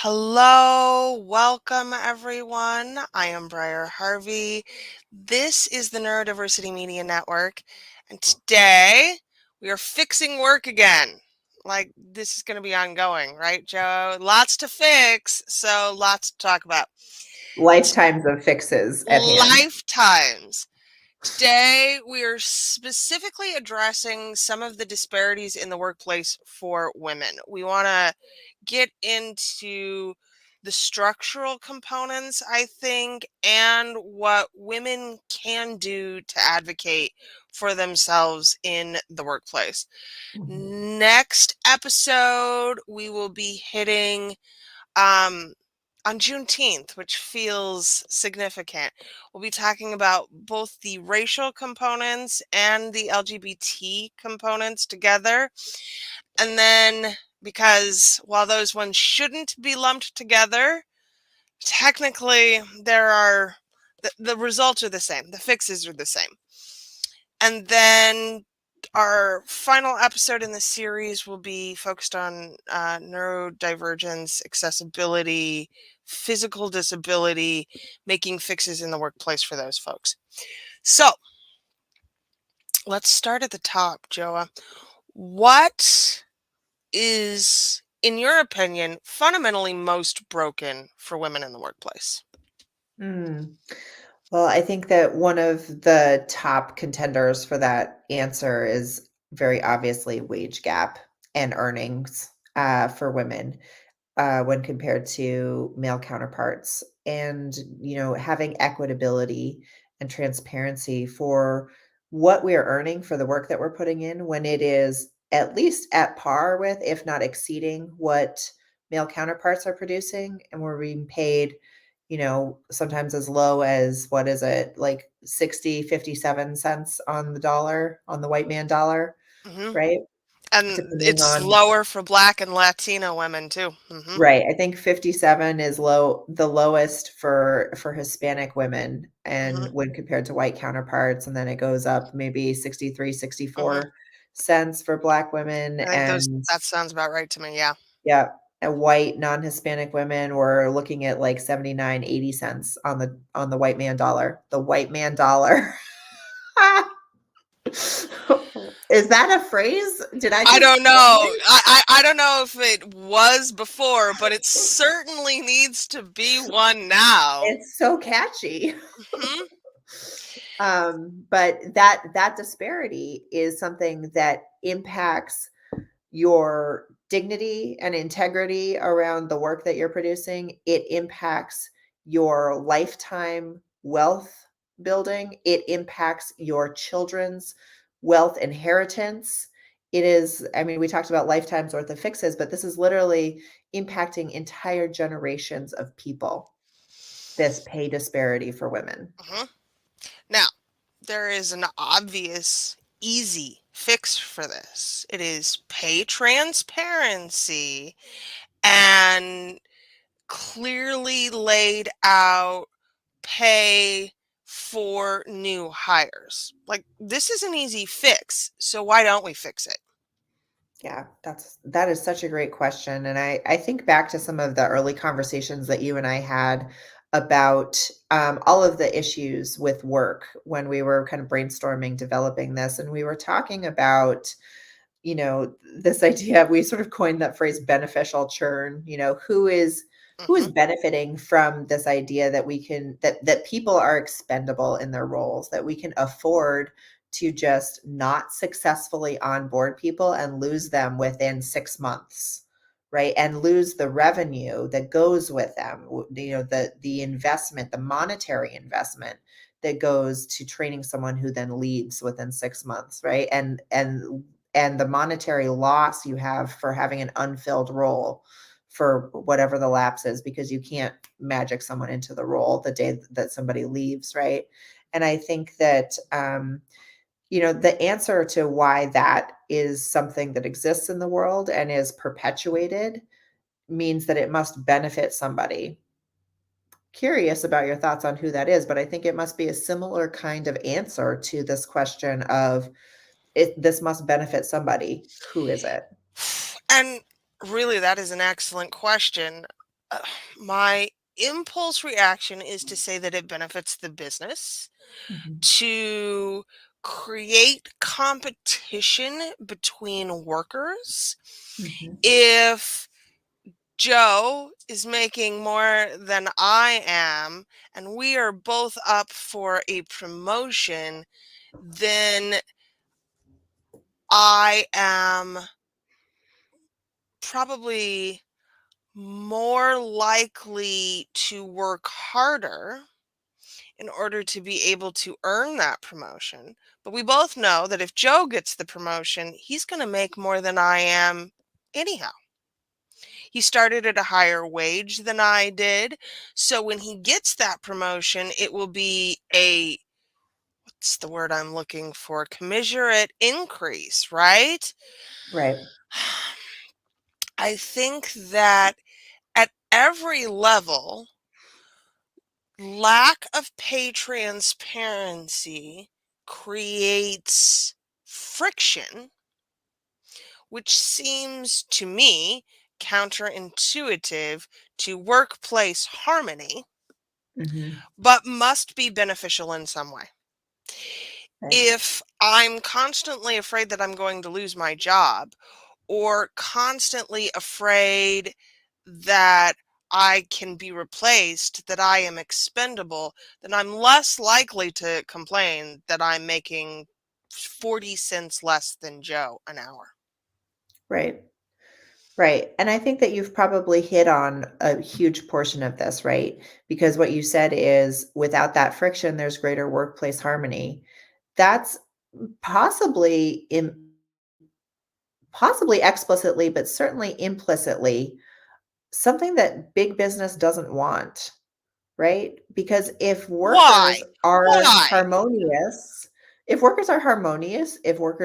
Hello, welcome everyone. I am Briar Harvey. This is the Neurodiversity Media Network, and today we are fixing work again. Like, this is going to be ongoing, right, Joe? Lots to fix, so lots to talk about. Lifetimes of fixes at hand. Lifetimes. Today, we are specifically addressing some of the disparities in the workplace for women. We want to get into the structural components, I think, and what women can do to advocate for themselves in the workplace. Mhm. Next episode, we will be hitting um, on Juneteenth, which feels significant. We'll be talking about both the racial components and the LGBT components together. And then, because while those ones shouldn't be lumped together, technically the results are the same, the fixes are the same. And then our final episode in the series will be focused on neurodivergence, accessibility, physical disability, making fixes in the workplace for those folks. So let's start at the top, Joa. What is, in your opinion, fundamentally most broken for women in the workplace? Mm. Well, I think that one of the top contenders for that answer is very obviously wage gap and earnings for women when compared to male counterparts. And, having equitability and transparency for what we are earning for the work that we're putting in when it is at least at par with, if not exceeding, what male counterparts are producing. And we're being paid, sometimes as low as what is it, like 60, 57 cents on the dollar, on the white man dollar, Hmm. right? And Depending it's on lower for Black and Latino women too. Right, I think 57 is the lowest for Hispanic women Hmm. and when compared to white counterparts, and then it goes up maybe 63, Hmm. 64 cents for Black women, I think and that sounds about right to me. Yeah. yeah, and white non-Hispanic women were looking at like 79, 80 cents on the white man dollar. The white man dollar. Is that a phrase? Did I I just don't know. coin it? I don't know if it was before, but it certainly needs to be one now. It's so catchy. Hmm. But that disparity is something that impacts your dignity and integrity around the work that you're producing. It impacts your lifetime wealth building. It impacts your children's wealth inheritance. It is, I mean, we talked about lifetimes worth of fixes, but this is literally impacting entire generations of people, this pay disparity for women. Hmm. Now, there is an obvious, easy fix for this. It is pay transparency and clearly laid out pay for new hires. Like, this is an easy fix, so why don't we fix it? Yeah, that is such a great question. And I think back to some of the early conversations that you and I had about all of the issues with work when we were kind of brainstorming, developing this. And we were talking about, this idea, we sort of coined that phrase beneficial churn, who is Hmm. benefiting from this idea that that people are expendable in their roles, that we can afford to just not successfully onboard people and lose them within 6 months, right? And lose the revenue that goes with them, the investment, the monetary investment that goes to training someone who then leaves within 6 months, right? And the monetary loss you have for having an unfilled role for whatever the lapse is, because you can't magic someone into the role the day that somebody leaves, right? And I think that the answer to why that is something that exists in the world and is perpetuated means that it must benefit somebody. Curious about your thoughts on who that is, but I think it must be a similar kind of answer to this question of this must benefit somebody. Who is it? And really, that is an excellent question. uh, my impulse reaction is to say that it benefits the business Mhm, to create competition between workers. mhm, If Joe is making more than I am, and we are both up for a promotion, then I am probably more likely to work harder in order to be able to earn that promotion. But we both know that if Joe gets the promotion, he's going to make more than I am anyhow. He started at a higher wage than I did. So when he gets that promotion, it will be a, what's the word I'm looking for? Commensurate increase, right? right. I think that at every level, lack of pay transparency creates friction, which seems to me counterintuitive to workplace harmony, Mhm, but must be beneficial in some way. right, If I'm constantly afraid that I'm going to lose my job, or constantly afraid that I can be replaced, that I am expendable, then I'm less likely to complain that I'm making 40 cents less than Joe an hour. right. Right. And I think that you've probably hit on a huge portion of this, right? Because what you said is without that friction, there's greater workplace harmony. That's possibly possibly explicitly, but certainly implicitly something that big business doesn't want, right? Because if workers Why? are Why? harmonious, if workers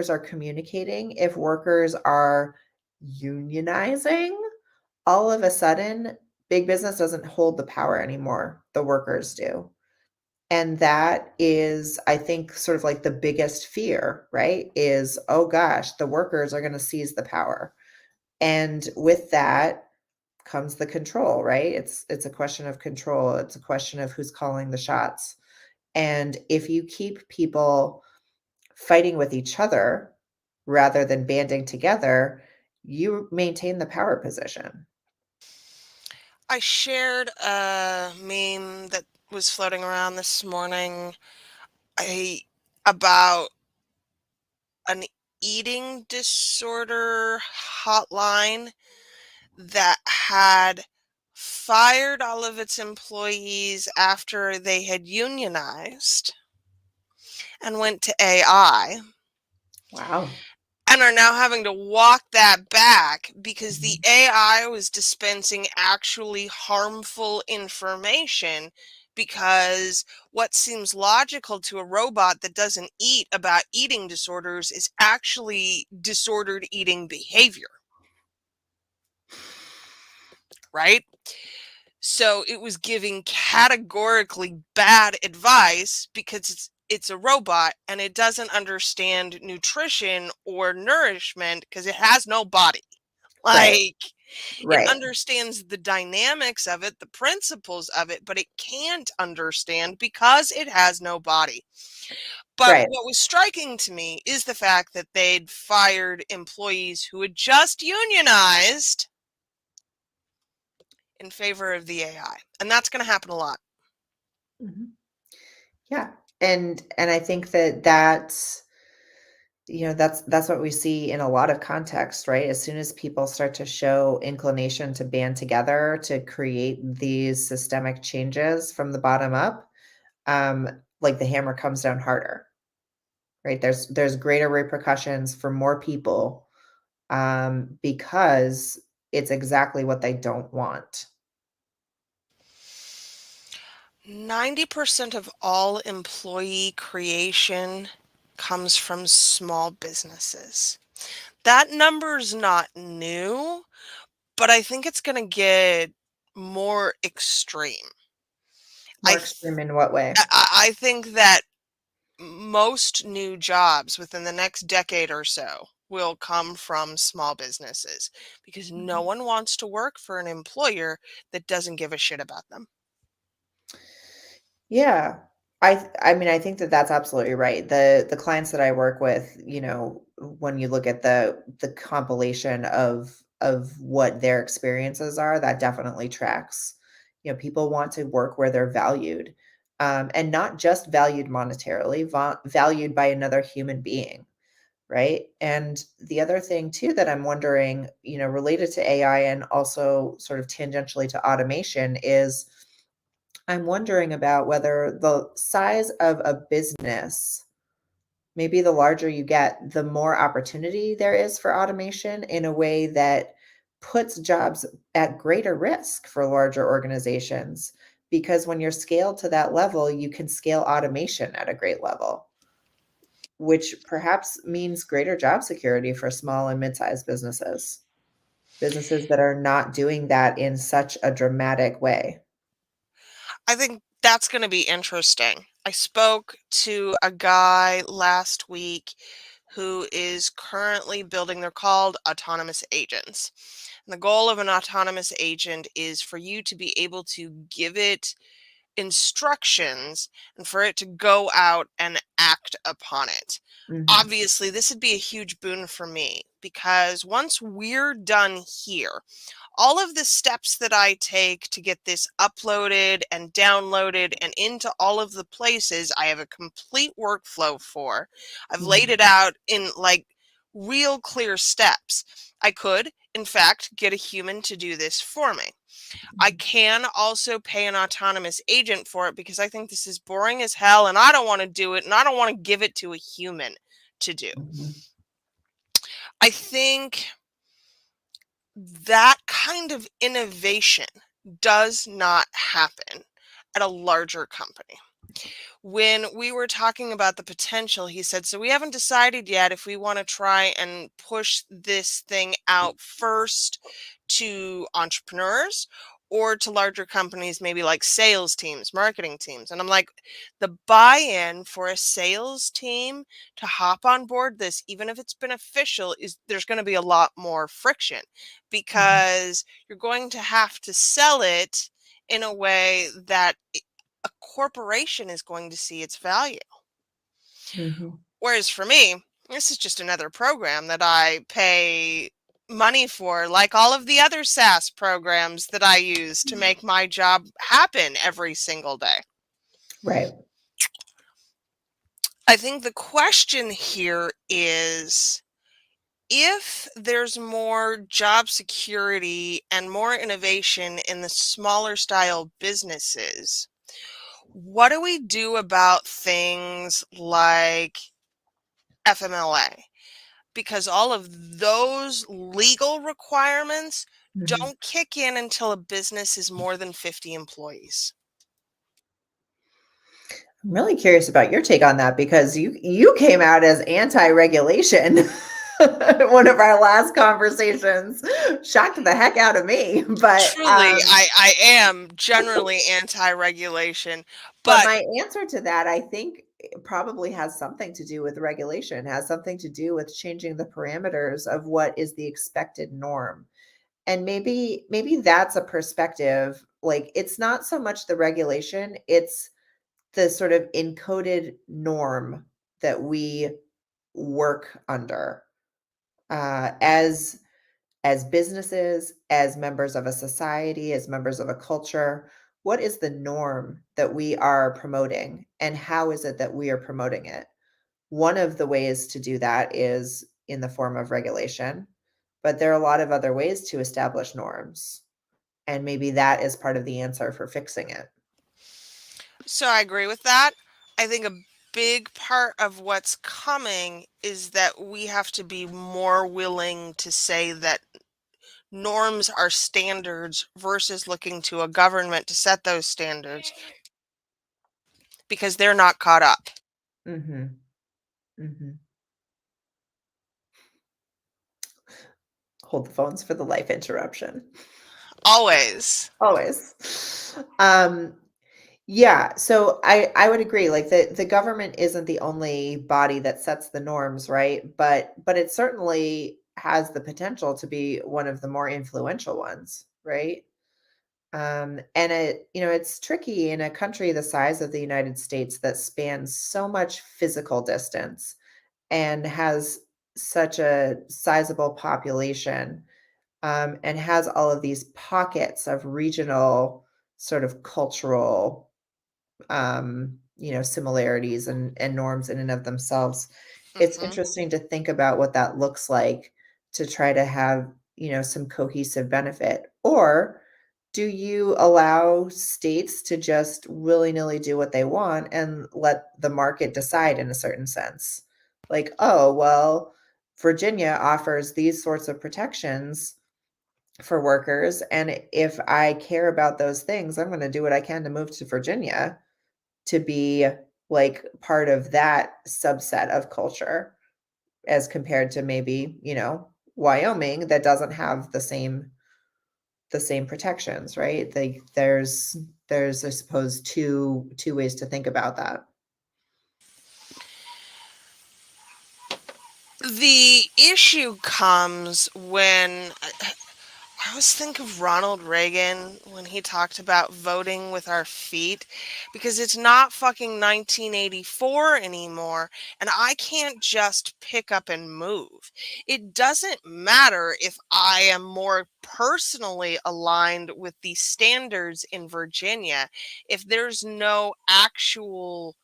are communicating, if workers are unionizing, all of a sudden, big business doesn't hold the power anymore, the workers do. And that is, I think, sort of like the biggest fear, right? Is, oh gosh, the workers are going to seize the power. And with that comes the control, right? It's a question of control. It's a question of who's calling the shots. And if you keep people fighting with each other rather than banding together, you maintain the power position. I shared a meme that was floating around this morning I, about an eating disorder hotline that had fired all of its employees after they had unionized and went to AI, Wow. and are now having to walk that back because the Mhm. AI was dispensing actually harmful information. Because what seems logical to a robot that doesn't eat about eating disorders is actually disordered eating behavior, right? So it was giving categorically bad advice because it's a robot and it doesn't understand nutrition or nourishment because it has no body. Right, Like, it right, understands the dynamics of it, the principles of it, but it can't understand because it has no body. But right. what was striking to me is the fact that they'd fired employees who had just unionized in favor of the AI. And that's going to happen a lot. Mhm. Yeah, and I think that that's, that's what we see in a lot of contexts, right? As soon as people start to show inclination to band together to create these systemic changes from the bottom up, like the hammer comes down harder, right? There's greater repercussions for more people, because it's exactly what they don't want. 90% of all employee creation comes from small businesses. That number's not new, but I think it's going to get more extreme. More extreme in what way? I think that most new jobs within the next decade or so will come from small businesses because no Mhm. one wants to work for an employer that doesn't give a shit about them. Yeah. I mean, I think that that's absolutely right. The clients that I work with, you know, when you look at the compilation of what their experiences are, that definitely tracks. You know, people want to work where they're valued, and not just valued monetarily, valued by another human being, right? And the other thing too that I'm wondering, you know, related to AI and also sort of tangentially to automation is I'm wondering about whether the size of a business, maybe the larger you get, the more opportunity there is for automation in a way that puts jobs at greater risk for larger organizations. Because when you're scaled to that level, you can scale automation at a great level, which perhaps means greater job security for small and mid-sized businesses, businesses that are not doing that in such a dramatic way. I think that's going to be interesting. I spoke to a guy last week who is currently building, they're called autonomous agents. And the goal of an autonomous agent is for you to be able to give it instructions and for it to go out and act upon it. Mhm, Obviously, this would be a huge boon for me because once we're done here, all of the steps that I take to get this uploaded and downloaded and into all of the places, I have a complete workflow for. I've laid mhm, it out in like real clear steps. I could, in fact, get a human to do this for me. I mhm, can also pay an autonomous agent for it because I think this is boring as hell and I don't want to do it and I don't want to give it to a human to do. mhm, I think that kind of innovation does not happen at a larger company. When we were talking about the potential, he said, so we haven't decided yet if we want to try and push this thing out first to entrepreneurs or to larger companies, maybe like sales teams, marketing teams. And I'm like, the buy in for a sales team to hop on board this, even if it's beneficial, is there's going to be a lot more friction mhm, because you're going to have to sell it in a way that a corporation is going to see its value. mhm. Whereas for me, this is just another program that I pay money for, like all of the other SaaS programs that I use to make my job happen every single day. Right. I think the question here is if there's more job security and more innovation in the smaller style businesses, what do we do about things like FMLA? Because all of those legal requirements Mhm. don't kick in until a business is more than 50 employees. I'm really curious about your take on that because you came out as anti-regulation in one of our last conversations. Shocked the heck out of me. Truly, I am generally anti-regulation, But but my answer to that, I think, probably has something to do with regulation, has something to do with changing the parameters of what is the expected norm. And maybe that's a perspective, like, it's not so much the regulation, it's the sort of encoded norm that we work under, as businesses, as members of a society, as members of a culture. What is the norm that we are promoting, and how is it that we are promoting it? One of the ways to do that is in the form of regulation, but there are a lot of other ways to establish norms, and maybe that is part of the answer for fixing it. so I agree with that. I think a big part of what's coming is that we have to be more willing to say that norms are standards versus looking to a government to set those standards because they're not caught up. Mhm, mhm. Hold the phones for the life interruption. Always. Always. Um, Yeah, so I would agree. Like the government isn't the only body that sets the norms, right? But it certainly has the potential to be one of the more influential ones, right? And it's tricky in a country the size of the United States that spans so much physical distance and has such a sizable population, and has all of these pockets of regional sort of cultural similarities and norms in and of themselves. It's Hmm. interesting to think about what that looks like to try to have, some cohesive benefit. Or do you allow states to just willy-nilly do what they want and let the market decide in a certain sense? Like, oh, well, Virginia offers these sorts of protections for workers, and if I care about those things, I'm going to do what I can to move to Virginia to be like part of that subset of culture as compared to maybe, Wyoming that doesn't have the same protections, right? There's I suppose two ways to think about that. The issue comes when I always think of Ronald Reagan when he talked about voting with our feet, because it's not fucking 1984 anymore, and I can't just pick up and move. It doesn't matter if I am more personally aligned with the standards in Virginia if there's no actual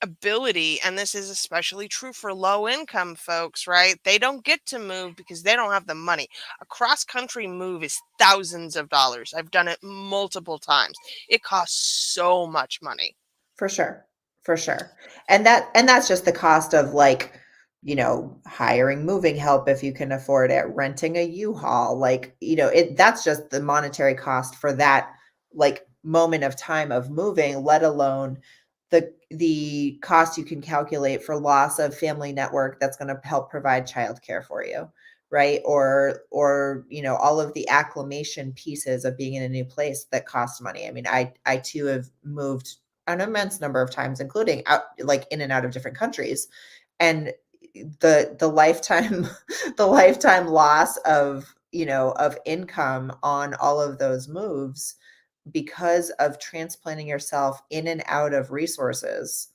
ability, and this is especially true for low income folks, right? They don't get to move because they don't have the money. A cross country move is thousands of dollars. I've done it multiple times. It costs so much money. For sure. For sure. And that's just the cost of like, hiring moving help if you can afford it, renting a U-Haul, like, that's just the monetary cost for that like moment of time of moving, let alone the cost you can calculate for loss of family network that's going to help provide childcare for you, right? Or all of the acclimation pieces of being in a new place that cost money. I mean, I too have moved an immense number of times, including out like in and out of different countries. And the lifetime the lifetime loss of income on all of those moves because of transplanting yourself in and out of resources,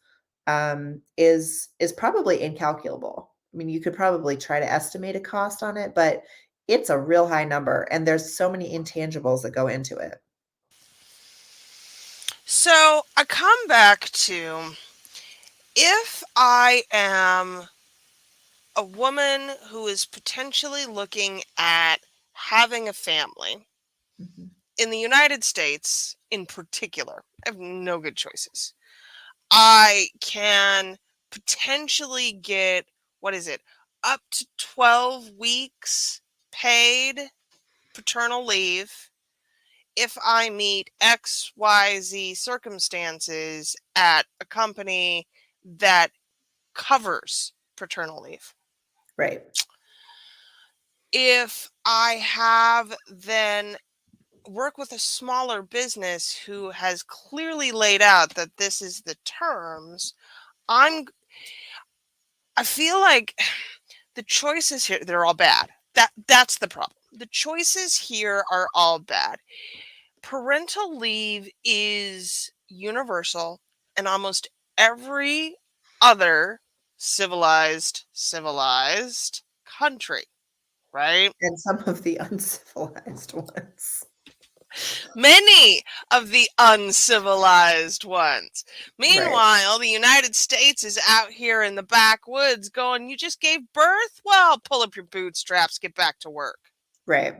is probably incalculable. I mean, you could probably try to estimate a cost on it, but it's a real high number, and there's so many intangibles that go into it. So I come back to, if I am a woman who is potentially looking at having a family Mhm. in the United States in particular, I have no good choices. I can potentially get, what is it, up to 12 weeks paid paternal leave if I meet XYZ circumstances at a company that covers paternal leave. Right. If I have then work with a smaller business who has clearly laid out that this is the terms, I'm I feel like the choices here, they're all bad. That's the problem. The choices here are all bad. Parental leave is universal in almost every other civilized country, right? And some of the uncivilized ones. Many of the uncivilized ones. Right. Meanwhile, the United States is out here in the backwoods going, you just gave birth? Well, pull up your bootstraps, get back to work. Right.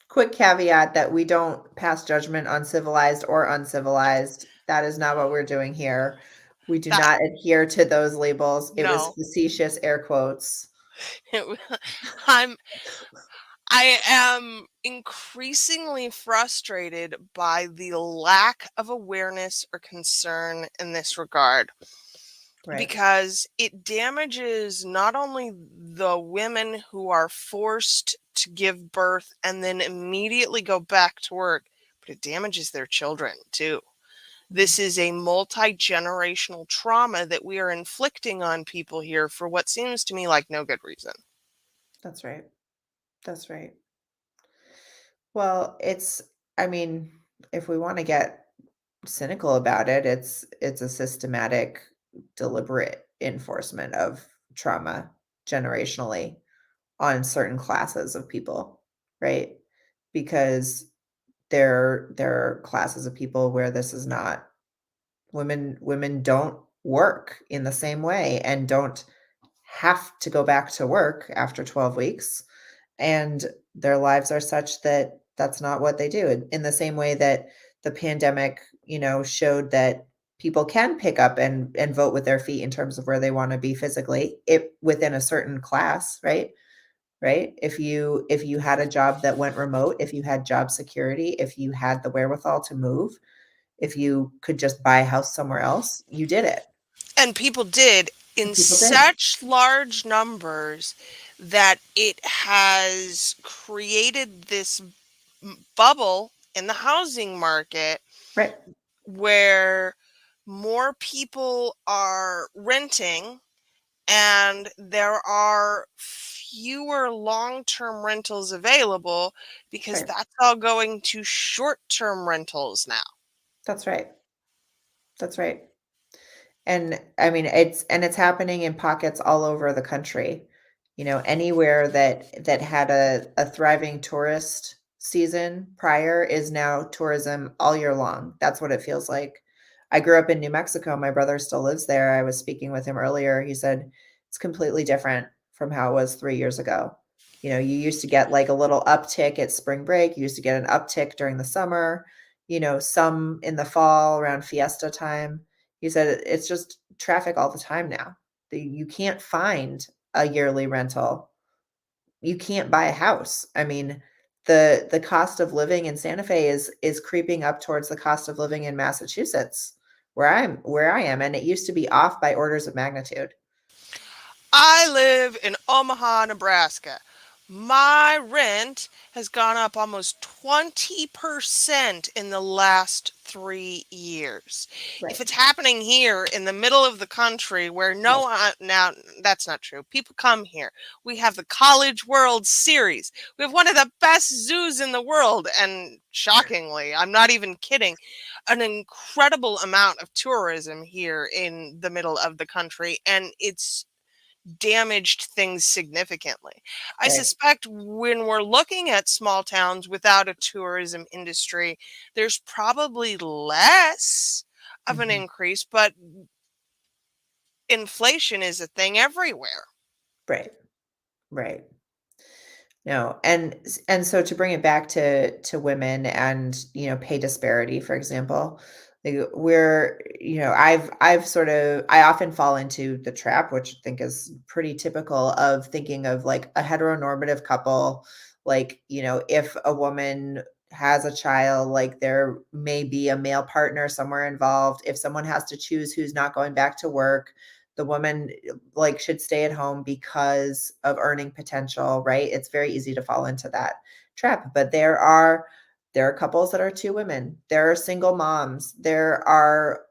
Quick caveat that we don't pass judgment on civilized or uncivilized. That is not what we're doing here. We do That, not adhere to those labels. It was no. facetious air quotes. I'm I am increasingly frustrated by the lack of awareness or concern in this regard, Right. because it damages not only the women who are forced to give birth and then immediately go back to work, but it damages their children too. This is a multi-generational trauma that we are inflicting on people here for what seems to me like no good reason. That's right. That's right. Well, I mean, if we want to get cynical about it, it's a systematic, deliberate enforcement of trauma generationally on certain classes of people, right? Because there are classes of people where this is not women don't work in the same way and don't have to go back to work after 12 weeks, and their lives are such that that's not what they do. In the same way that the pandemic, showed that people can pick up and vote with their feet in terms of where they want to be physically, it within a certain class, right? Right? If you had a job that went remote, if you had job security, if you had the wherewithal to move, if you could just buy a house somewhere else, you did it. And people did And in people did. such large numbers that it has created this bubble in the housing market Right. where more people are renting and there are fewer long-term rentals available because Right. that's all going to short-term rentals now. That's right. That's right. And I mean, it's happening in pockets all over the country. Anywhere that had a thriving tourist season prior is now tourism all year long. That's what it feels like. I grew up in New Mexico. My brother still lives there. I was speaking with him earlier. He said it's completely different from how it was 3 years ago. You used to get like a little uptick at spring break. You used to get an uptick during the summer, some in the fall around fiesta time. He said it's just traffic all the time now. You can't find a yearly rental. You can't buy a house. I mean, the cost of living in Santa Fe is creeping up towards the cost of living in Massachusetts, where I am, and it used to be off by orders of magnitude. I live in Omaha, Nebraska. My rent has gone up almost 20% in the last 3 years. If Right. it's happening here in the middle of the country where Right. now that's not true. People come here. We have the College World Series. We have one of the best zoos in the world. And shockingly, I'm not even kidding, an incredible amount of tourism here in the middle of the country. And it's damaged things significantly. I Right. suspect when we're looking at small towns without a tourism industry, there's probably less of an Mhm. increase, but inflation is a thing everywhere. Right. Right. No, and so to bring it back to women and, pay disparity, for example, like I often fall into the trap, which I think is pretty typical of thinking of like a heteronormative couple, like, if a woman has a child, like there may be a male partner somewhere involved. If someone has to choose who's not going back to work, the woman like should stay at home because of earning potential, right? It's very easy to fall into that trap. But there are couples that are two women. There are single moms. There are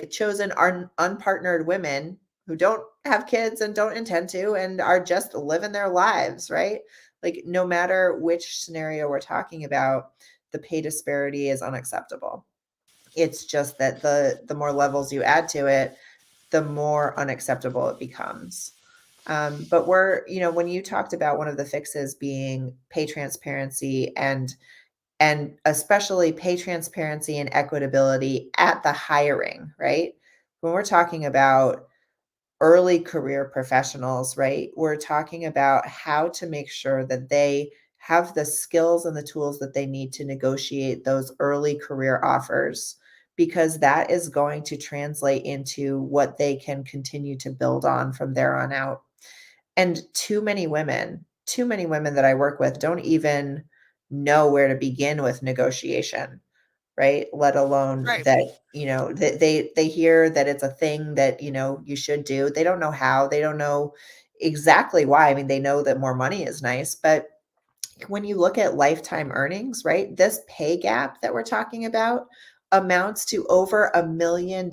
chosen unpartnered women who don't have kids and don't intend to and are just living their lives, right? Like no matter which scenario we're talking about, the pay disparity is unacceptable. It's just that the more levels you add to it, the more unacceptable it becomes. But when you talked about one of the fixes being pay transparency and especially pay transparency and equitability at the hiring, right? When we're talking about early career professionals, right? We're talking about how to make sure that they have the skills and the tools that they need to negotiate those early career offers, because that is going to translate into what they can continue to build on from there on out. And too many women that I work with don't even know where to begin with negotiation, right? Let alone Right. that, that they hear that it's a thing that, you should do. They don't know how, they don't know exactly why. I mean, they know that more money is nice, but when you look at lifetime earnings, right? This pay gap that we're talking about amounts to over $1 million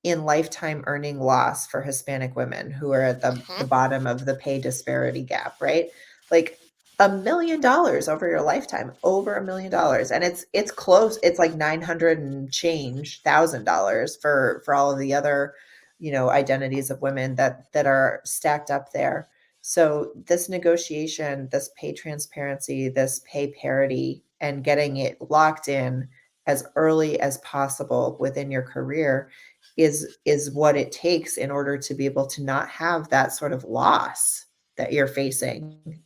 in lifetime earning loss for Hispanic women who are at the Mhm. bottom of the pay disparity gap, right? Like $1 million over your lifetime, over $1 million. And it's close, it's like 900 and change $1,000 for all of the other, identities of women that are stacked up there. So this negotiation, this pay transparency, this pay parity, and getting it locked in as early as possible within your career is what it takes in order to be able to not have that sort of loss that you're facing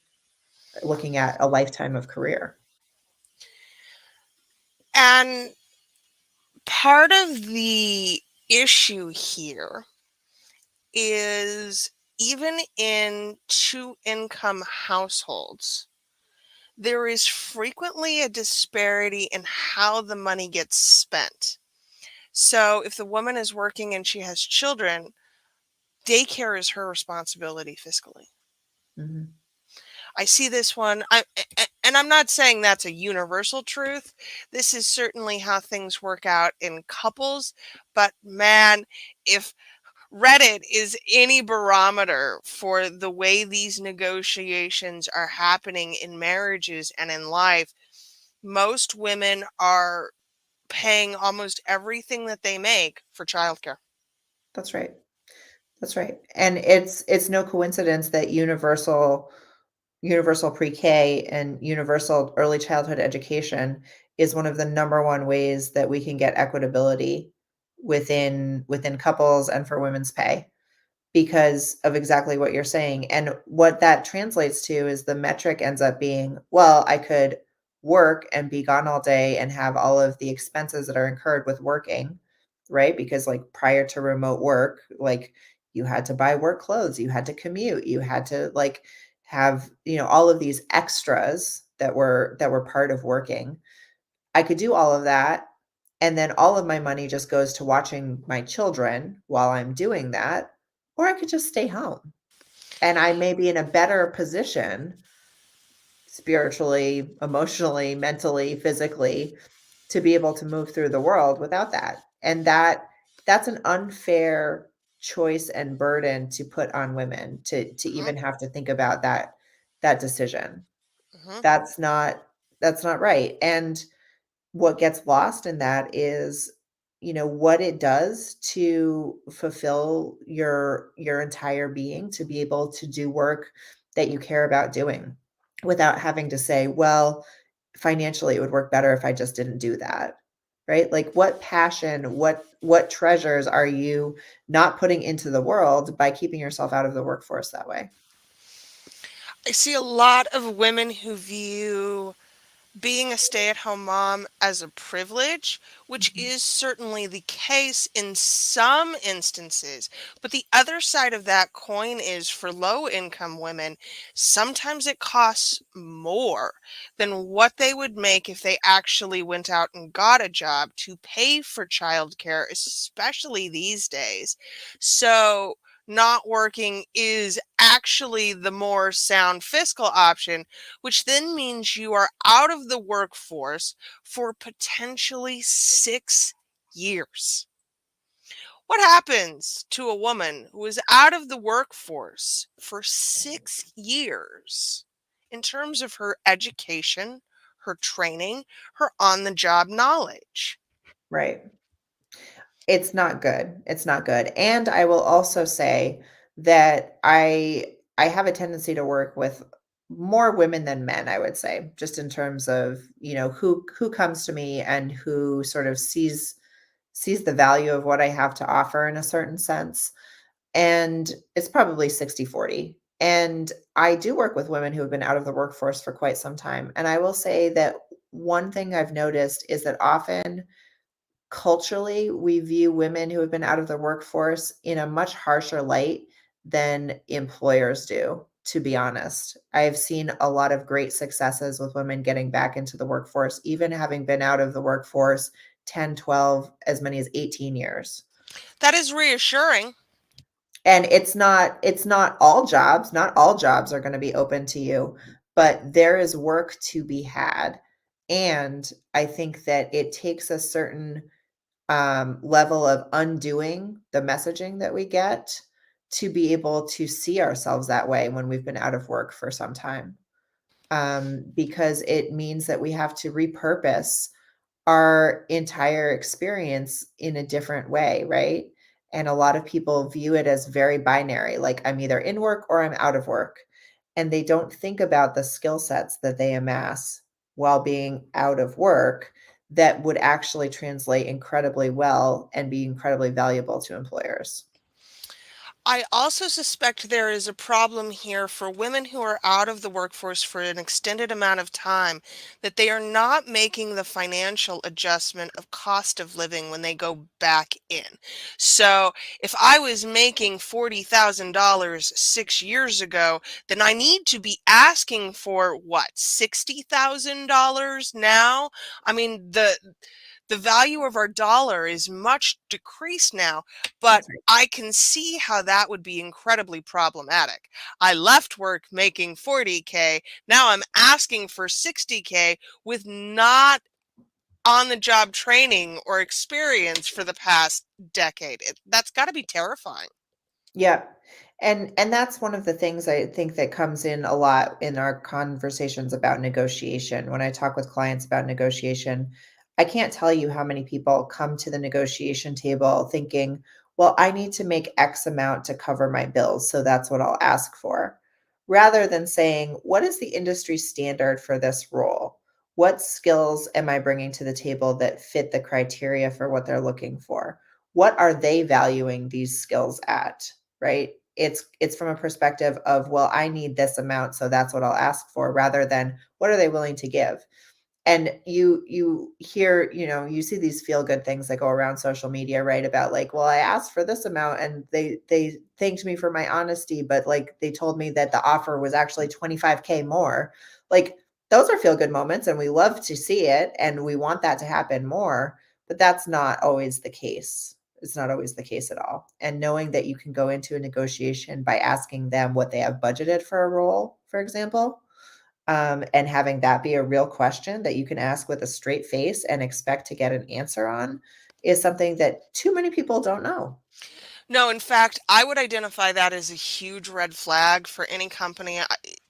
looking at a lifetime of career. And part of the issue here is even in two income households, there is frequently a disparity in how the money gets spent. So if the woman is working and she has children, daycare is her responsibility fiscally. Mhm. I see this one, and I'm not saying that's a universal truth. This is certainly how things work out in couples. But man, if Reddit is any barometer for the way these negotiations are happening in marriages and in life, most women are paying almost everything that they make for childcare. That's right. That's right. And it's no coincidence that universal pre-K and universal early childhood education is one of the number one ways that we can get equitability within couples and for women's pay because of exactly what you're saying. And what that translates to is the metric ends up being, well, I could work and be gone all day and have all of the expenses that are incurred with working, right? Because like prior to remote work, like you had to buy work clothes, you had to commute, you had to like have, all of these extras that were part of working. I could do all of that, and then all of my money just goes to watching my children while I'm doing that, or I could just stay home. And I may be in a better position spiritually, emotionally, mentally, physically to be able to move through the world without that. And that's an unfair choice and burden to put on women to Mhm, even have to think about that decision. mhm. That's not right. And what gets lost in that is, what it does to fulfill your entire being to be able to do work that you care about doing without having to say, well, financially it would work better if I just didn't do that. Right? Like what passion, what treasures are you not putting into the world by keeping yourself out of the workforce that way? I see a lot of women who view being a stay-at-home mom as a privilege, which Mhm. is certainly the case in some instances. But the other side of that coin is for low-income women, sometimes it costs more than what they would make if they actually went out and got a job to pay for childcare, especially these days. So not working is actually the more sound fiscal option, which then means you are out of the workforce for potentially 6 years. What happens to a woman who is out of the workforce for 6 years in terms of her education, her training, her on the job knowledge? Right. It's not good. It's not good. And I will also say that I have a tendency to work with more women than men, I would say, just in terms of, who comes to me and who sort of sees the value of what I have to offer in a certain sense. And it's probably 60-40. And I do work with women who have been out of the workforce for quite some time. And I will say that one thing I've noticed is that often culturally, we view women who have been out of the workforce in a much harsher light than employers do, to be honest. I've seen a lot of great successes with women getting back into the workforce, even having been out of the workforce 10, 12, as many as 18 years. That is reassuring. And it's not all jobs, not all jobs are going to be open to you, but there is work to be had. And I think that it takes a certain level of undoing the messaging that we get to be able to see ourselves that way when we've been out of work for some time. Because it means that we have to repurpose our entire experience in a different way, right? And a lot of people view it as very binary, like I'm either in work or I'm out of work. And they don't think about the skill sets that they amass while being out of work that would actually translate incredibly well and be incredibly valuable to employers. I also suspect there is a problem here for women who are out of the workforce for an extended amount of time, that they are not making the financial adjustment of cost of living when they go back in. So if I was making $40,000 6 years ago, then I need to be asking for what, $60,000 now? I mean, the value of our dollar is much decreased now, but That's right. I can see how that would be incredibly problematic. I left work making 40K. Now I'm asking for 60K with not on the job training or experience for the past decade. That's got to be terrifying. Yeah. And that's one of the things I think that comes in a lot in our conversations about negotiation. When I talk with clients about negotiation, I can't tell you how many people come to the negotiation table thinking, well, I need to make X amount to cover my bills, so that's what I'll ask for. Rather than saying, what is the industry standard for this role? What skills am I bringing to the table that fit the criteria for what they're looking for? What are they valuing these skills at? Right? It's from a perspective of, well, I need this amount, so that's what I'll ask for, rather than what are they willing to give. And you hear, you see these feel good things that go around social media, right? About like, well, I asked for this amount and they thanked me for my honesty, but like they told me that the offer was actually 25K more. Like those are feel good moments and we love to see it and we want that to happen more, but that's not always the case. It's not always the case at all. And knowing that you can go into a negotiation by asking them what they have budgeted for a role, for example, and having that be a real question that you can ask with a straight face and expect to get an answer on is something that too many people don't know. No, in fact, I would identify that as a huge red flag for any company.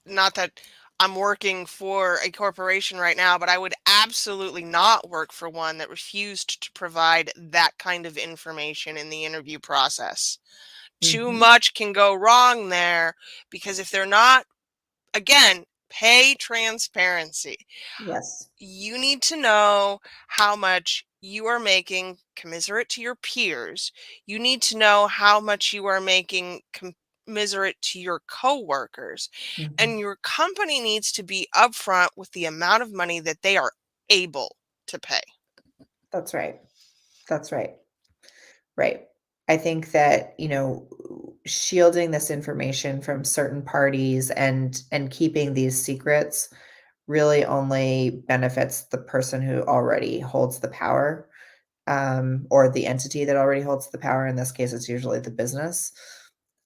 Not that I'm working for a corporation right now, but I would absolutely not work for one that refused to provide that kind of information in the interview process. Too Mhm. much can go wrong there because if they're not, again, pay transparency. Yes. You need to know how much you are making commiserate to your peers. You need to know how much you are making commiserate to your coworkers. Mhm. And your company needs to be upfront with the amount of money that they are able to pay. That's right. That's right. Right. I think that, shielding this information from certain parties and keeping these secrets really only benefits the person who already holds the power, or the entity that already holds the power. In this case, it's usually the business.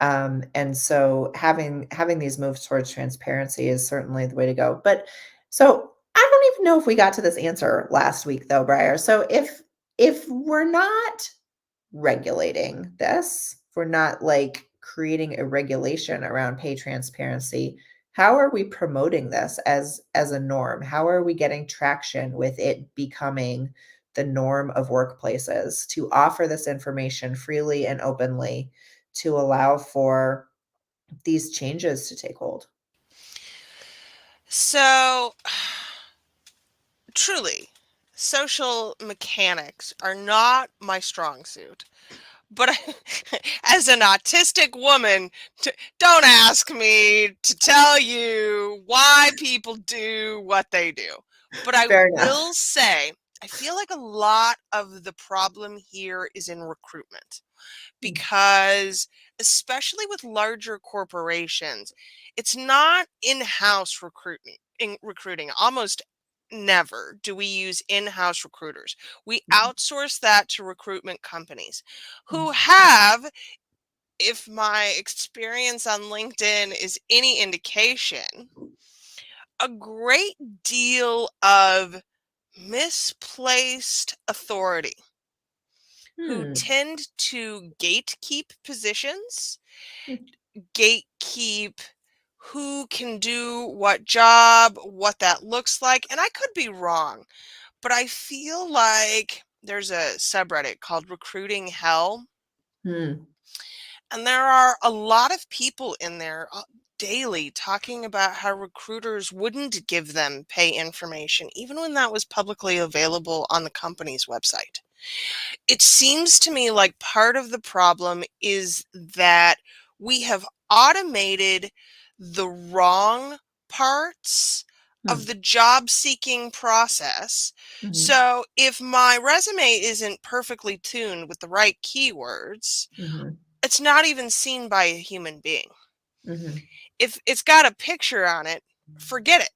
And so having these moves towards transparency is certainly the way to go. But so I don't even know if we got to this answer last week though, Briar. So if we're not regulating this, if we're not like creating a regulation around pay transparency, how are we promoting this as a norm? How are we getting traction with it becoming the norm of workplaces to offer this information freely and openly to allow for these changes to take hold? So, truly, social mechanics are not my strong suit. But as an autistic woman, don't ask me to tell you why people do what they do. But I Fair enough. will say, I feel like a lot of the problem here is in recruitment Mm, because, especially with larger corporations, it's not in-house recruiting. Almost never do we use in-house recruiters. We mhm, outsource that to recruitment companies who mhm, have, if my experience on LinkedIn is any indication, a great deal of misplaced authority, who Hmm. tend to gatekeep positions, Hmm. gatekeep who can do what job, what that looks like. And I could be wrong, but I feel like there's a subreddit called Recruiting Hell. Hmm. And there are a lot of people in there daily talking about how recruiters wouldn't give them pay information, even when that was publicly available on the company's website. It seems to me like part of the problem is that we have automated the wrong parts of Hmm. the job seeking process. Hmm. So if my resume isn't perfectly tuned with the right keywords, Hmm. it's not even seen by a human being. Hmm. If it's got a picture on it, forget it.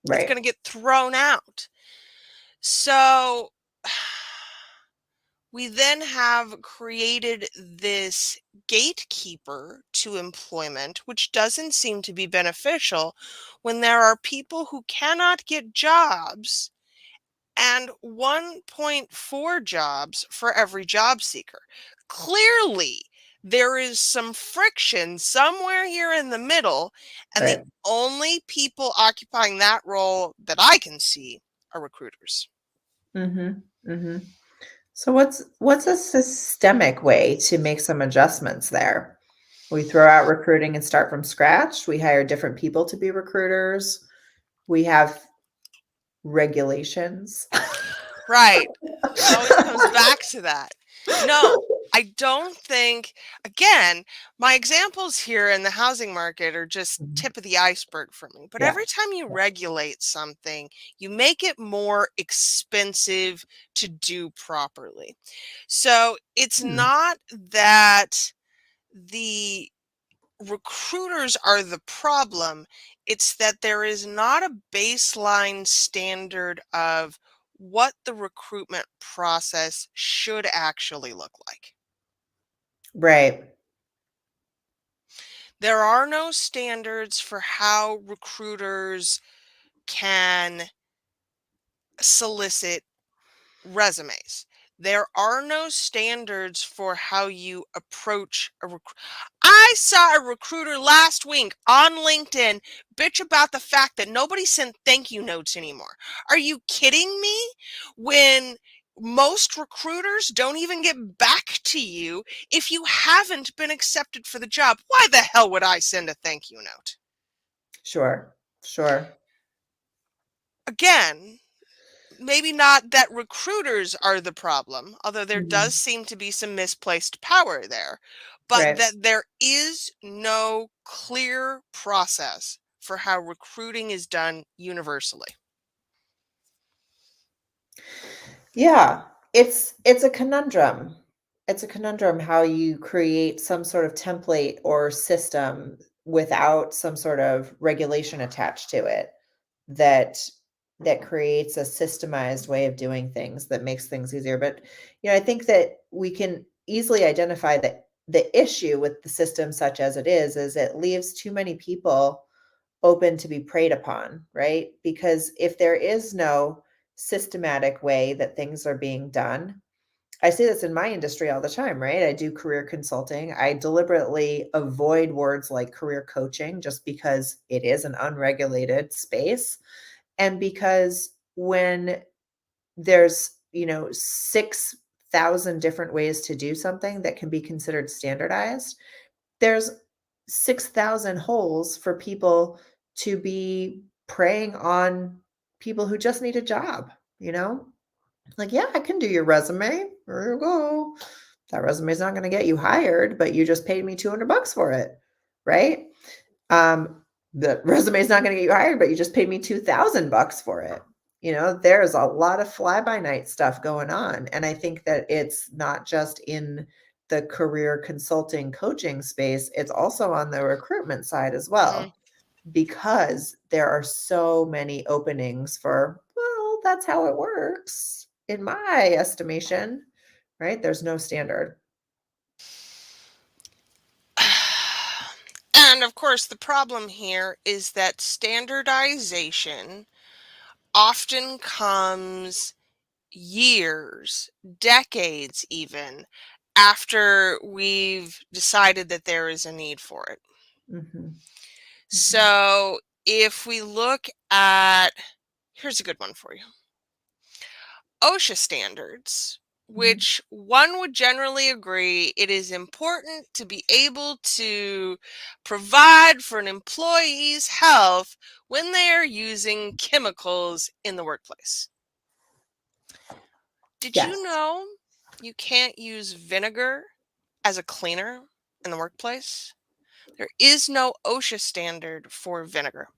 It's going Right. to get thrown out. So we then have created this gatekeeper to employment, which doesn't seem to be beneficial when there are people who cannot get jobs and 1.4 jobs for every job seeker. Clearly, there is some friction somewhere here in the middle, and the Right. only people occupying that role that I can see are recruiters. Hmm. Hmm. So what's a systemic way to make some adjustments there? We throw out recruiting and start from scratch. We hire different people to be recruiters. We have regulations. Right. It always comes back to that. No, I don't think, again, my examples here in the housing market are just Mhm. tip of the iceberg for me. But Yeah. every time you Yeah. regulate something, you make it more expensive to do properly. So it's Hmm. not that the recruiters are the problem. It's that there is not a baseline standard of what the recruitment process should actually look like. Right. There are no standards for how recruiters can solicit resumes. There are no standards for how you approach a recruit. I saw a recruiter last week on LinkedIn bitch about the fact that nobody sent thank you notes anymore. Are you kidding me? When most recruiters don't even get back to you if you haven't been accepted for the job, why the hell would I send a thank you note? Sure. Sure. Again, maybe not that recruiters are the problem, although there does Mhm. seem to be some misplaced power there, but Right. that there is no clear process for how recruiting is done universally. Yeah. It's a conundrum. It's a conundrum how you create some sort of template or system without some sort of regulation attached to it that creates a systemized way of doing things that makes things easier. But I think that we can easily identify that the issue with the system such as it is it leaves too many people open to be preyed upon, right? Because if there is no systematic way that things are being done, I see this in my industry all the time, right? I do career consulting. I deliberately avoid words like career coaching just because it is an unregulated space. And because when there's, 6,000 different ways to do something that can be considered standardized, there's 6,000 holes for people to be preying on people who just need a job, you know? Like, yeah, I can do your resume. Here you go. That resume is not going to get you hired, but you just paid me 200 bucks for it, right? Um, the resume is not going to get you hired, but you just paid me 2,000 bucks for it. There's a lot of fly by night stuff going on. And I think that it's not just in the career consulting coaching space, it's also on the recruitment side as Mhm. well, because there are so many openings for, well, that's how it works in my estimation, right? There's no standard. And of course, the problem here is that standardization often comes years, decades even, after we've decided that there is a need for it. Mhm. Mhm. So if we look at, here's a good one for you. OSHA standards, Mhm. which one would generally agree it is important to be able to provide for an employee's health when they are using chemicals in the workplace. Did you Yes. know you can't use vinegar as a cleaner in the workplace? There is no OSHA standard for vinegar.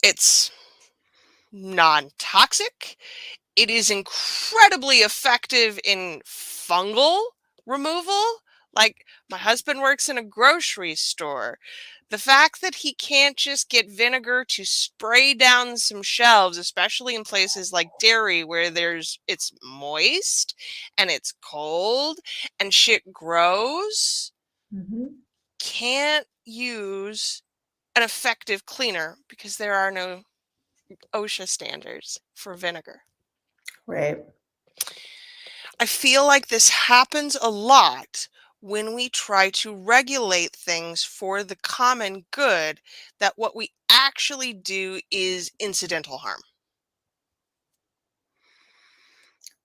It's non toxic. It is incredibly effective in fungal removal. Like, my husband works in a grocery store. The fact that he can't just get vinegar to spray down some shelves, especially in places like dairy where it's moist and it's cold and shit grows, Mhm. can't use an effective cleaner because there are no OSHA standards for vinegar. Right. I feel like this happens a lot when we try to regulate things for the common good, that what we actually do is incidental harm.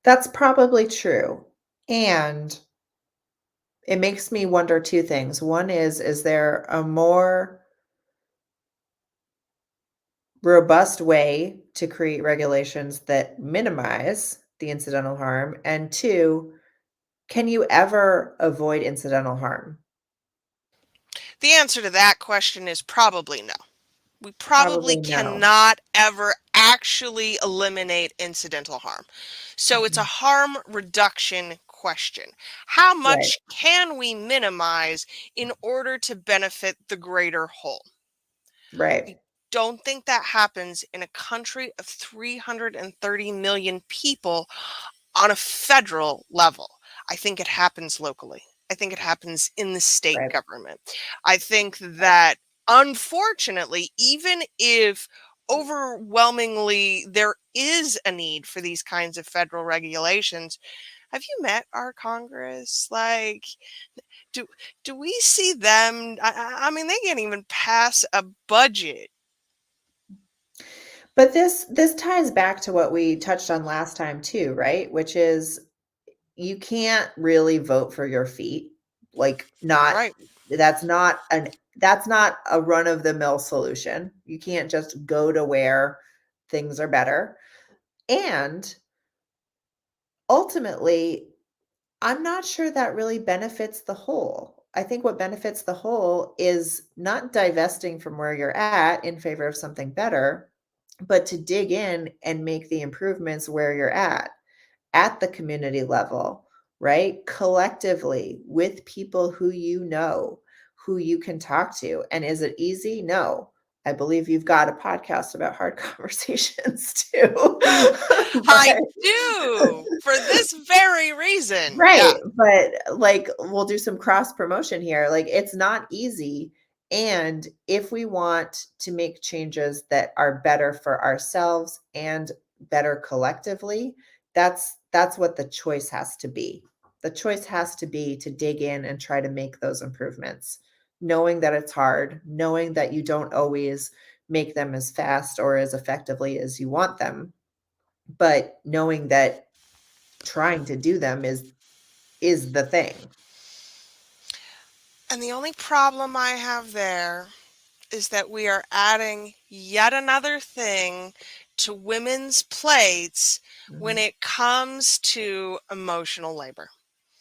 That's probably true. And it makes me wonder two things. One is there a more robust way to create regulations that minimize the incidental harm? And two, can you ever avoid incidental harm? The answer to that question is probably no. We probably Probably no. cannot ever actually eliminate incidental harm. So it's a Mhm. harm reduction question. How Right, much can we minimize in order to benefit the greater whole? right, I don't think that happens in a country of 330 million people on a federal level. I think it happens locally. I think it happens in the state right, government. I think that, unfortunately, even if overwhelmingly there is a need for these kinds of federal regulations, have you met our Congress? Like, do do we see them? I mean, they can't even pass a budget. but this ties back to what we touched on last time too, right? Which is you can't really vote for your feet. Like, not Right. that's not a run of the mill solution. You can't just go to where things are better. And ultimately, I'm not sure that really benefits the whole. I think what benefits the whole is not divesting from where you're at in favor of something better, but to dig in and make the improvements where you're at the community level, right? Collectively with people who you know, who you can talk to. And is it easy? No. I believe you've got a podcast about hard conversations too. I But do, for this very reason. Yeah. right, but, like, we'll do some cross promotion here, like, it's not easy, and if we want to make changes that are better for ourselves and better collectively, that's what the choice has to be. The choice has to be to dig in and try to make those improvements, knowing that it's hard, knowing that you don't always make them as fast or as effectively as you want them, but knowing that trying to do them is the thing. And the only problem I have there is that we are adding yet another thing to women's plates when Mhm. it comes to emotional labor.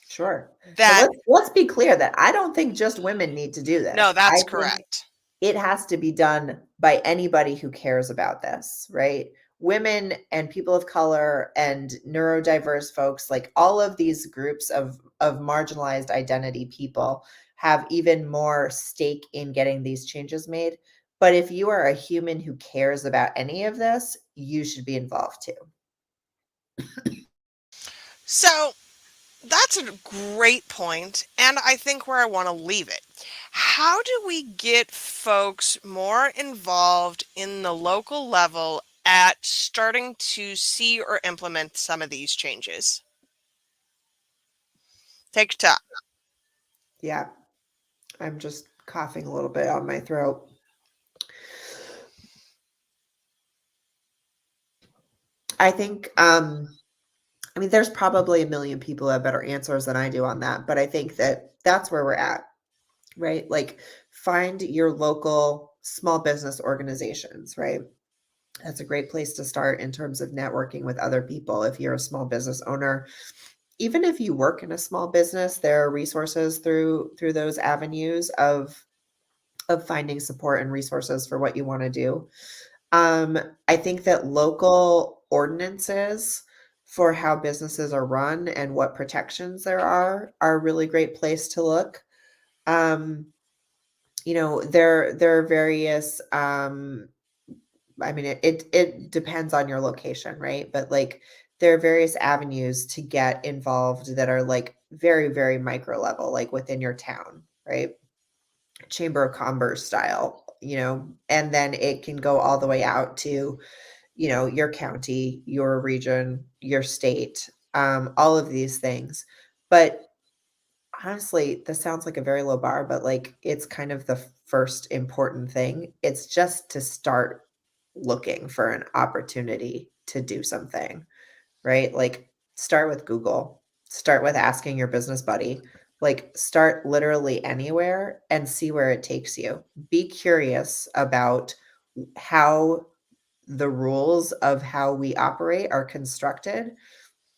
Sure. And That, let's be clear that I don't think just women need to do no, this. I that's think correct. it has to be done by anybody who cares about this, right? Women and people of color and neurodiverse folks, like all of these groups of marginalized identity people have even more stake in getting these changes made. But if you are a human who cares about any of this, you should be involved too. So That's a great point, and I think where I want to leave it. How do we get folks more involved in the local level at starting to see or implement some of these changes? Take your time. Yeah, I'm just coughing a little bit on my throat. I think, I mean, there's probably a million people that have better answers than I do on that, but I think that that's where we're at, right? Like, find your local small business organizations, right? That's a great place to start in terms of networking with other people. If you're a small business owner, even if you work in a small business, there are resources through those avenues of finding support and resources for what you want to do. Um, I think that local ordinances for how businesses are run and what protections there are a really great place to look. Um, there are various I mean, it depends on your location, right? But like there are various avenues to get involved that are like very, very micro level, like within your town, right? Chamber of commerce style, and then it can go all the way out to, your county, your region, your state, all of these things. But honestly, this sounds like a very low bar, but like it's kind of the first important thing. It's just to start looking for an opportunity to do something, right? Like start with Google, start with asking your business buddy, like start literally anywhere and see where it takes you. Be curious about how the rules of how we operate are constructed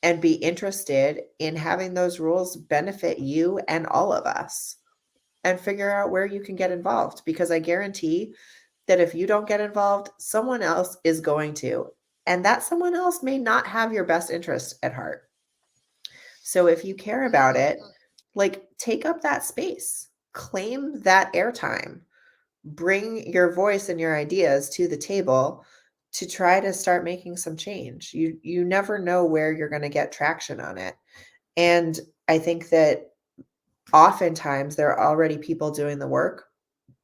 and be interested in having those rules benefit you and all of us and figure out where you can get involved because I guarantee that if you don't get involved, someone else is going to. And that someone else may not have your best interest at heart. So if you care about it, like take up that space, claim that airtime, bring your voice and your ideas to the table to try to start making some change. You never know where you're going to get traction on it. And I think that oftentimes there are already people doing the work.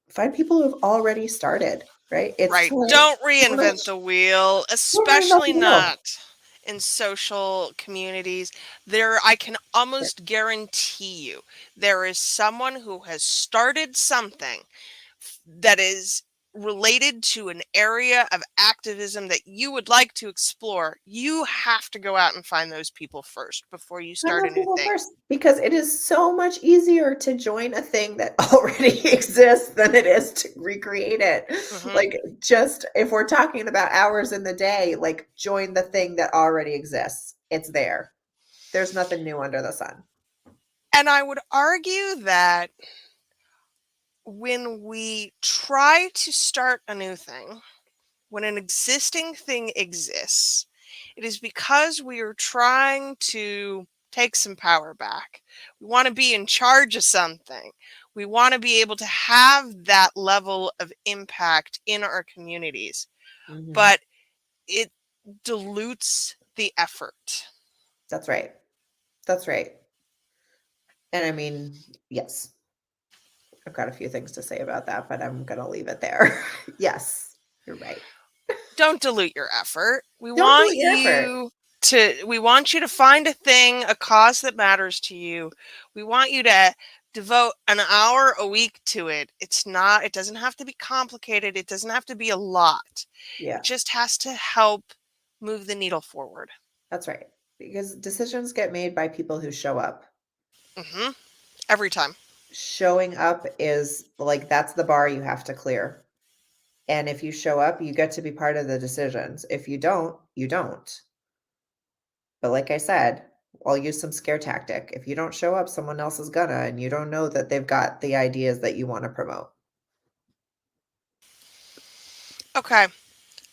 Find people who've already started, right? It's Right. so Don't much. reinvent the wheel, Don't reinvent especially the wheel. not in social communities. There, I can almost guarantee you, there is someone who has started something that is related to an area of activism that you would like to explore. You have to go out and find those people first before you Find start a those new people thing. first because it is so much easier to join a thing that already exists than it is to recreate it. Hmm. Like, just if we're talking about hours in the day, like, join the thing that already exists. It's there. There's nothing new under the sun. And I would argue that when we try to start a new thing, when an existing thing exists, it is because we are trying to take some power back. We want to be in charge of something. We want to be able to have that level of impact in our communities, Mhm. but it dilutes the effort. That's right. That's right. And I mean, yes, I've got a few things to say about that, but I'm gonna leave it there. Yes, you're right. Don't dilute your effort. Don't dilute your effort. We want you to find a thing, a cause that matters to you. We want you to devote an hour a week to it. It doesn't have to be complicated. It doesn't have to be a lot. It Yeah, just has to help move the needle forward. that's right. Because decisions get made by people who show up. Hmm. Every time. Showing up is like that's the bar you have to clear. And if you show up, you get to be part of the decisions. If you don't, you don't. But like I said, I'll use some scare tactic. If you don't show up, someone else is gonna, and you don't know that they've got the ideas that you want to promote. Okay.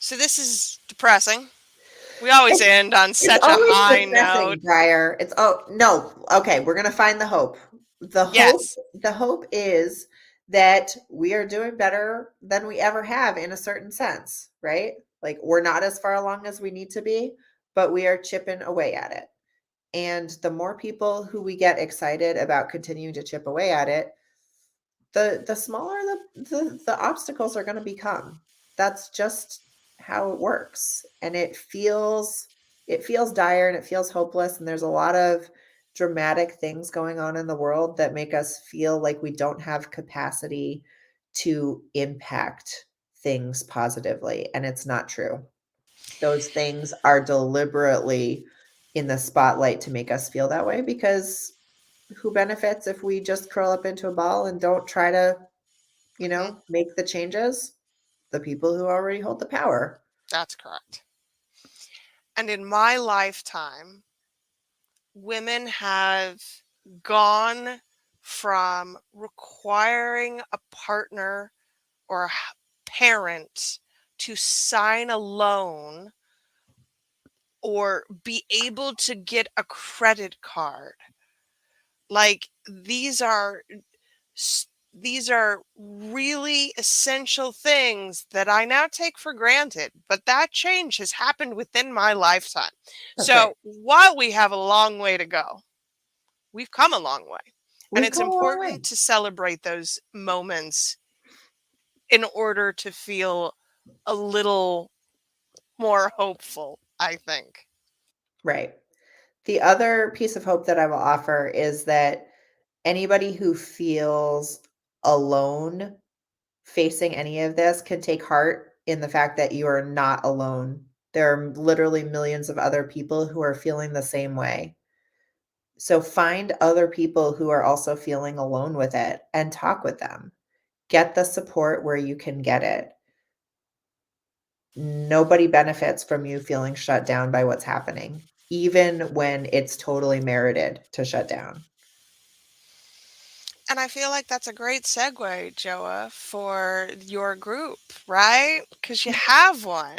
So this is depressing. We always It's end on it's such a always high note. depressing, Briar. It's oh no. Okay, we're gonna find the hope. The hope Yes. the hope is that we are doing better than we ever have in a certain sense, right? Like we're not as far along as we need to be, but we are chipping away at it. And the more people who we get excited about continuing to chip away at it, the smaller the obstacles are going to become. That's just how it works. And it feels dire and it feels hopeless, and there's a lot of dramatic things going on in the world that make us feel like we don't have capacity to impact things positively, and it's not true. Those things are deliberately in the spotlight to make us feel that way, because who benefits if we just curl up into a ball and don't try to, Mhm. make the changes? The people who already hold the power. That's correct. And in my lifetime, women have gone from requiring a partner or a parent to sign a loan or be able to get a credit card. Like these are really essential things that I now take for granted, but that change has happened within my lifetime. That's right. So while we have a long way to go, we've come a long way. And We've it's come a long way. important to celebrate those moments in order to feel a little more hopeful, I think. Right. The other piece of hope that I will offer is that anybody who feels alone facing any of this can take heart in the fact that you are not alone. There are literally millions of other people who are feeling the same way. So find other people who are also feeling alone with it and talk with them. Get the support where you can get it. Nobody benefits from you feeling shut down by what's happening, even when it's totally merited to shut down. And I feel like that's a great segue, Joa, for your group, right? Because you have one.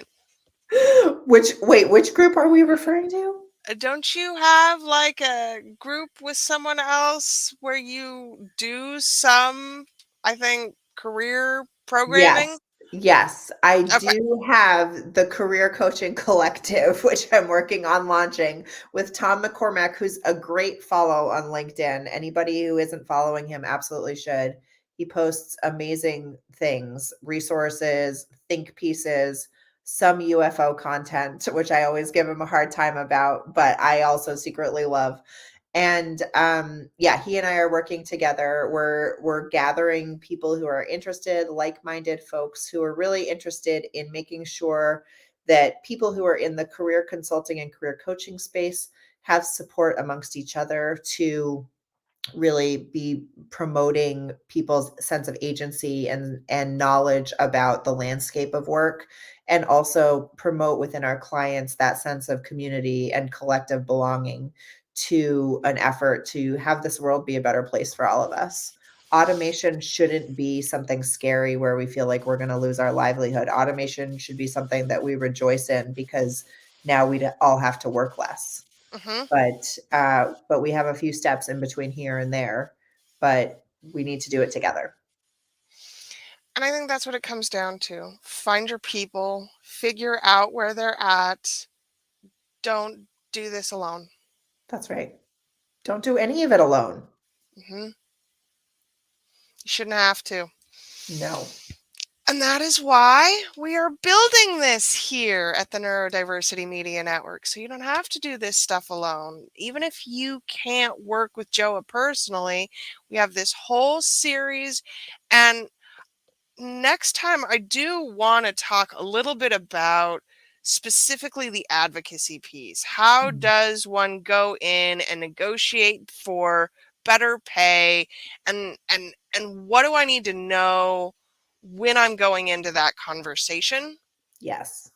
Which group are we referring to? Don't you have like a group with someone else where you do some, I think, career Yes. programming? Yes, I Okay. do have the Career Coaching Collective, which I'm working on launching with Tom McCormack, who's a great follow on LinkedIn. Anybody who isn't following him absolutely should. He posts amazing things, resources, think pieces, some UFO content, which I always give him a hard time about, but I also secretly love. And yeah, he and I are working together. We're gathering people who are interested, like-minded folks who are really interested in making sure that people who are in the career consulting and career coaching space have support amongst each other to really be promoting people's sense of agency and knowledge about the landscape of work, and also promote within our clients that sense of community and collective belonging to an effort to have this world be a better place for all of us. Automation shouldn't be something scary where we feel like we're going to lose our livelihood. Automation should be something that we rejoice in, because now we all have to work less. Hmm. But we have a few steps in between here and there, but we need to do it together. And I think that's what it comes down to. Find your people, figure out where they're at. Don't do this alone. That's right. Don't do any of it alone. Hmm. You shouldn't have to. No. And that is why we are building this here at the Neurodiversity Media Network. So you don't have to do this stuff alone. Even if you can't work with Joa personally, we have this whole series. And next time, I do want to talk a little bit about specifically the advocacy piece. How Mm. does one go in and negotiate for better pay, and what do I need to know when I'm going into that conversation? Yes.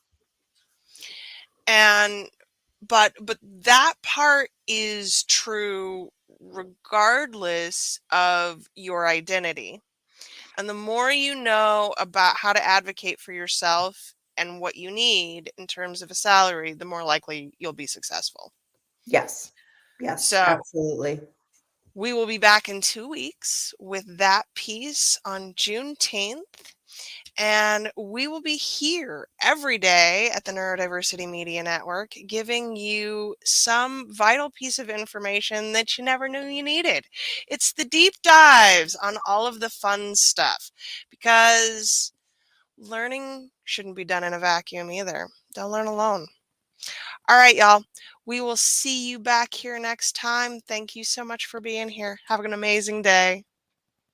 And but that part is true regardless of your identity. And the more you know about how to advocate for yourself and what you need in terms of a salary, the more likely you'll be successful. Yes. Yes, So absolutely. we will be back in 2 weeks with that piece on Juneteenth. And we will be here every day at the Neurodiversity Media Network giving you some vital piece of information that you never knew you needed. It's the deep dives on all of the fun stuff, because learning shouldn't be done in a vacuum either. Don't learn alone. All right, y'all. We will see you back here next time. Thank you so much for being here. Have an amazing day.